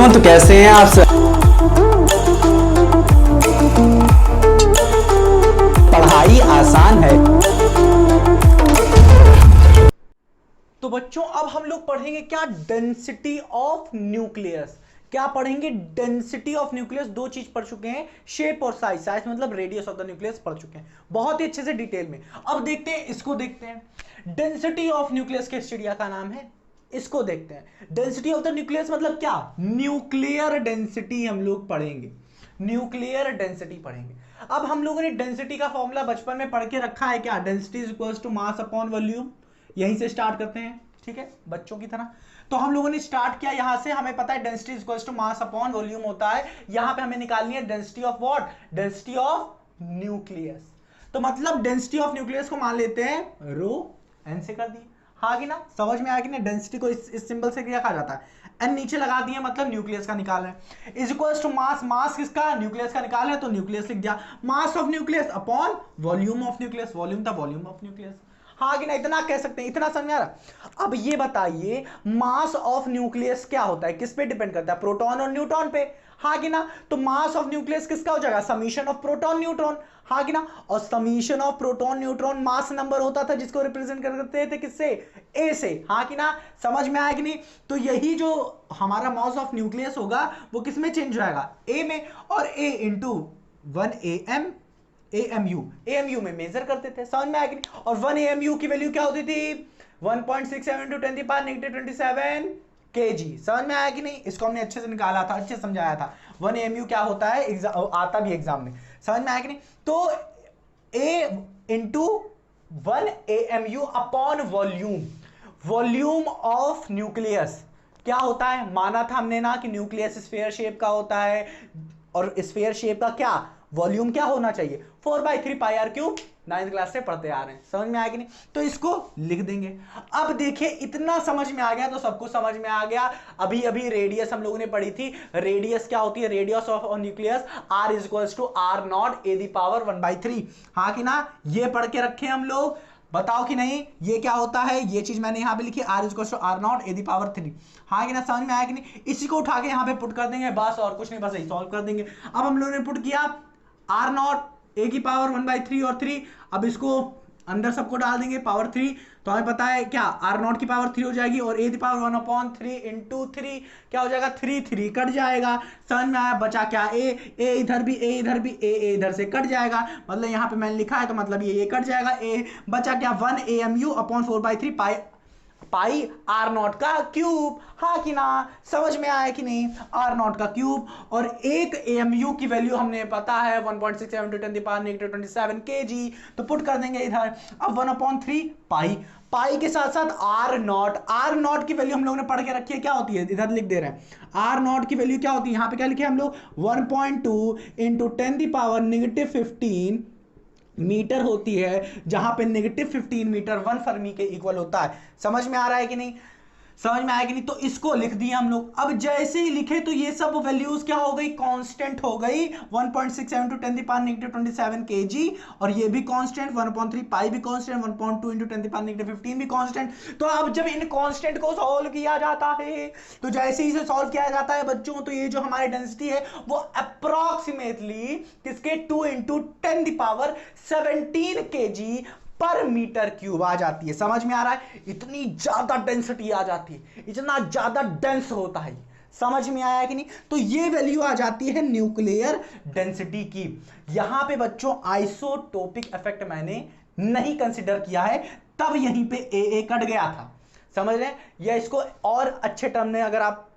Everyone, तो कैसे हैं आप सब। पढ़ाई आसान है। तो बच्चों अब हम लोग पढ़ेंगे क्या, डेंसिटी ऑफ न्यूक्लियस। क्या पढ़ेंगे? Density of nucleus. दो चीज पढ़ चुके हैं, शेप और साइज। साइज मतलब रेडियस ऑफ द न्यूक्लियस पढ़ चुके हैं बहुत ही अच्छे से डिटेल में। अब देखते हैं, इसको देखते हैं। डेंसिटी ऑफ न्यूक्लियस किस चिड़िया का नाम है, इसको देखते हैं। डेंसिटी ऑफ द न्यूक्लियस मतलब क्या, न्यूक्लियर डेंसिटी हम लोग पढ़ेंगे, न्यूक्लियर डेंसिटी पढ़ेंगे। अब हम लोगों ने डेंसिटी का फॉर्मूला बचपन में पढ़ के रखा है क्या, density is equals to mass upon volume. यहीं से स्टार्ट करते हैं, ठीक है बच्चों की तरह। तो हम लोगों ने स्टार्ट किया यहां से, हमें पता है density is equals to mass upon volume होता है। यहां पे हमें निकालनी है density of what, density of nucleus. तो मतलब डेंसिटी ऑफ न्यूक्लियस को मान लेते हैं रो, एन से कर दिए। हाँ कि ना, समझ में आया कि ना। डेंसिटी को इस सिंबल से क्या कहा जाता है, एन नीचे लगा दिए, मतलब न्यूक्लियस का निकाल रहे हैं। इज इक्वल्स टू मास, मास किसका, न्यूक्लियस का निकाल रहे हैं तो न्यूक्लियस लिख दिया। Mass of nucleus upon volume of nucleus, volume था वॉल्यूम ऑफ न्यूक्लियस। हाँ कि ना, इतना कह सकते हैं, इतना समझ में आ रहा। अब ये बताइए मास ऑफ न्यूक्लियस क्या होता है, किस पे डिपेंड करता है, प्रोटॉन और न्यूट्रॉन पे। हाँ कि ना, तो मास ऑफ न्यूक्लियस किसका हो जाएगा, समीशन ऑफ प्रोटॉन न्यूट्रॉन। हाँ कि ना, और summation of proton neutron mass number होता था जिसको रिप्रेजेंट करते थे किससे, ए से। हाँ कि ना, समझ में आया कि नहीं। तो यही जो हमारा मास ऑफ न्यूक्लियस होगा वो किस में चेंज हो जाएगा, ए में। और ए इंटू 1 AMU, AMU में मेजर करते थे, समझ में आया कि नहीं। और 1 AMU की वैल्यू क्या होती थी, 1.67 into 10 की पावर -27 kg। समझ में आया कि नहीं, इसको हमने अच्छे से निकाला था, अच्छे से समझाया था। 1 AMU क्या होता है, आता भी एग्जाम में, समझ में आया कि नहीं। तो A into 1 AMU upon volume, volume of nucleus क्या होता है, माना था हमने ना कि न्यूक्लियस स्फीयर शेप का होता है, और स्फीयर शेप का क्या वॉल्यूम क्या होना चाहिए, 4/3πr³। 9th क्लास से पढ़ते आ रहे हैं, समझ में आया कि नहीं। तो इसको लिख देंगे। अब देखिए इतना समझ में आ गया तो सबको समझ में आ गया। अभी अभी रेडियस हम लोगों ने पढ़ी थी, रेडियस क्या होती है, radius of nucleus R is equals to R0 A⁻⁴। हाँ कि ना, ये पढ़ के रखे हम लोग। बताओ कि नहीं, ये क्या होता है, ये चीज मैंने यहां पे लिखी, R is equals to R0 A⁻3। हाँ कि ना, समझ में आया कि नहीं। इसी को उठा के यहां पे पुट कर देंगे, बस और कुछ नहीं, बस यही सॉल्व कर देंगे। अब हम लोगों ने पुट किया R0 A⁻1/3 और 3। अब इसको अंदर सबको डाल देंगे पावर 3, तो हमें पता है क्या, R0 की पावर 3 हो जाएगी, और A⁻1/3 इंटू 3 क्या हो जाएगा, 3 3 कट जाएगा। समझ में आया, बचा क्या, ए इधर भी, ए इधर भी, ए इधर से कट जाएगा, मतलब यहाँ पे मैंने लिखा है तो मतलब ये कट जाएगा। ए बचा क्या, 1 AMU अपॉन 4/3 पाई R0 का क्यूब। हाँ कि ना, समझ में आया कि नहीं, R0 का क्यूब। और एक AMU की वैल्यू हमने पता है 1.67 × 10⁻⁻27 kg, तो पुट कर देंगे इधर। अब 1/3 पाई, पाई के साथ साथ R0 की वैल्यू हम लोगों ने पढ़ के रखी है, क्या होती है, इधर लिख दे रहे हैं। R0 की वैल्यू क्या होती है, यहां पे क्या लिखे हम लोग, 1.2 × 10⁻⁻15 मीटर होती है, जहां पे -15 मीटर 1 फर्मी के इक्वल होता है। समझ में आ रहा है कि नहीं, समझ में आया कि नहीं। तो इसको लिख दिया हम लोग। अब जैसे ही लिखे तो ये सब वैल्यूज क्या हो गई, कांस्टेंट हो गई। 1.67 × 10⁻⁻27 kg, और ये भी कांस्टेंट, 1/3 पाई भी कांस्टेंट, 1.2 × 10⁻⁻15 भी कांस्टेंट। तो अब जब इन कांस्टेंट को सॉल्व किया जाता है, तो जैसे ही इसे सॉल्व किया जाता है बच्चों, तो ये जो हमारी डेंसिटी है वो अप्रोक्सीमेटली किसके, 2 × 10⁻17 kg पर मीटर क्यूब आ जाती है। समझ में आ रहा है, इतनी ज्यादा डेंसिटी आ जाती है, इतना ज्यादा डेंस होता है। समझ में आया कि नहीं। तो ये वैल्यू आ जाती है न्यूक्लियर डेंसिटी की। यहां पे बच्चों आइसोटोपिक इफेक्ट मैंने नहीं कंसीडर किया है, तब यहीं पे ए कट गया था, समझ रहे हैं। या इसको और अच्छे टर्म में अगर आप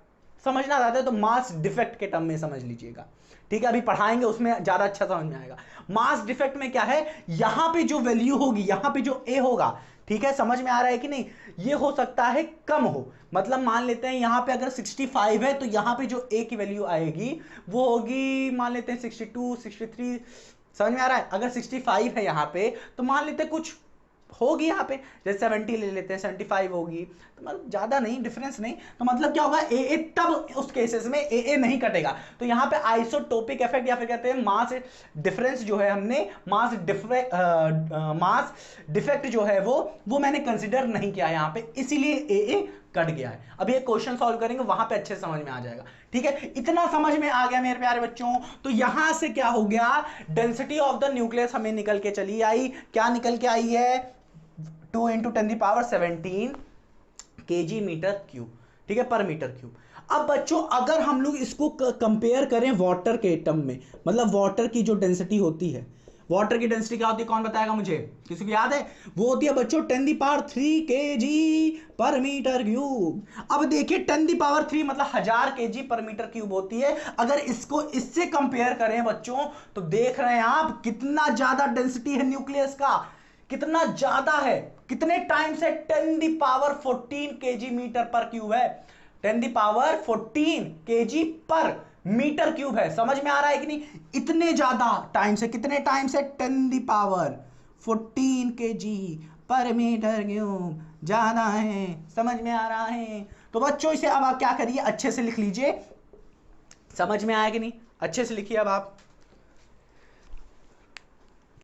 समझना चाहते हैं तो मास डिफेक्ट के टर्म में समझ लीजिएगा, ठीक है। अभी पढ़ाएंगे उसमें ज्यादा अच्छा समझ में आएगा। मास डिफेक्ट में क्या है, यहां पे जो वैल्यू होगी, यहां पे जो ए होगा, ठीक है, समझ में आ रहा है कि नहीं, ये हो सकता है कम हो। मतलब मान लेते हैं यहां पे अगर 65 है, तो यहां पे जो ए की वैल्यू आएगी वो होगी, मान लेते हैं 62 63। समझ में आ रहा है, अगर 65 है यहां पे, तो मान लेते हैं कुछ होगी यहाँ पे, जैसे 70 ले लेते हैं, 75 होगी, तो मतलब ज्यादा नहीं, डिफरेंस नहीं। तो मतलब क्या होगा, ए तब उस केसेस में ए नहीं कटेगा। तो यहाँ पे आइसोटोपिक इफेक्ट या फिर कहते हैं मास डिफरेंस जो है, हमने मास डिफेक्ट जो है वो मैंने कंसिडर नहीं किया यहाँ पे, इसीलिए ए कट गया है। अभी एक क्वेश्चन सॉल्व करेंगे, वहां पे अच्छे से समझ में आ जाएगा। ठीक है, इतना समझ में आ गया मेरे प्यारे बच्चों। तो यहां से क्या हो गया, डेंसिटी ऑफ द न्यूक्लियस हमें निकल के चली आई। क्या निकल के आई है, 2 × 10⁻17 kg मीटर क्यूब, ठीक है, पर मीटर क्यूब। अब बच्चों अगर हम लोग इसको कंपेयर करें वाटर के टर्म में, मतलब वाटर की जो डेंसिटी होती है, वाटर की डेंसिटी क्या होती है, कौन बताएगा मुझे, किसी को याद है? वो होती है बच्चों 10³ kg पर मीटर क्यूब। अब देखिए 10³ मतलब 1000 kg पर मीटर क्यूब होती है। अगर इसको इससे कंपेयर करें बच्चों, तो देख रहे हैं आप कितना ज्यादा डेंसिटी है न्यूक्लियस का, कितना ज्यादा है, कितने टाइम्स है, 10⁻14 kg मीटर पर क्यूब है, 10⁻14 kg पर मीटर क्यूब है। समझ में आ रहा है कि नहीं, इतने ज्यादा टाइम्स है, कितने टाइम्स है, 10⁻14 kg पर मीटर क्यूब, ज्यादा है। समझ में आ रहा है? तो बच्चों इसे अब आप क्या करिए, अच्छे से लिख लीजिए। समझ में आया कि नहीं, अच्छे से लिखिए अब आप।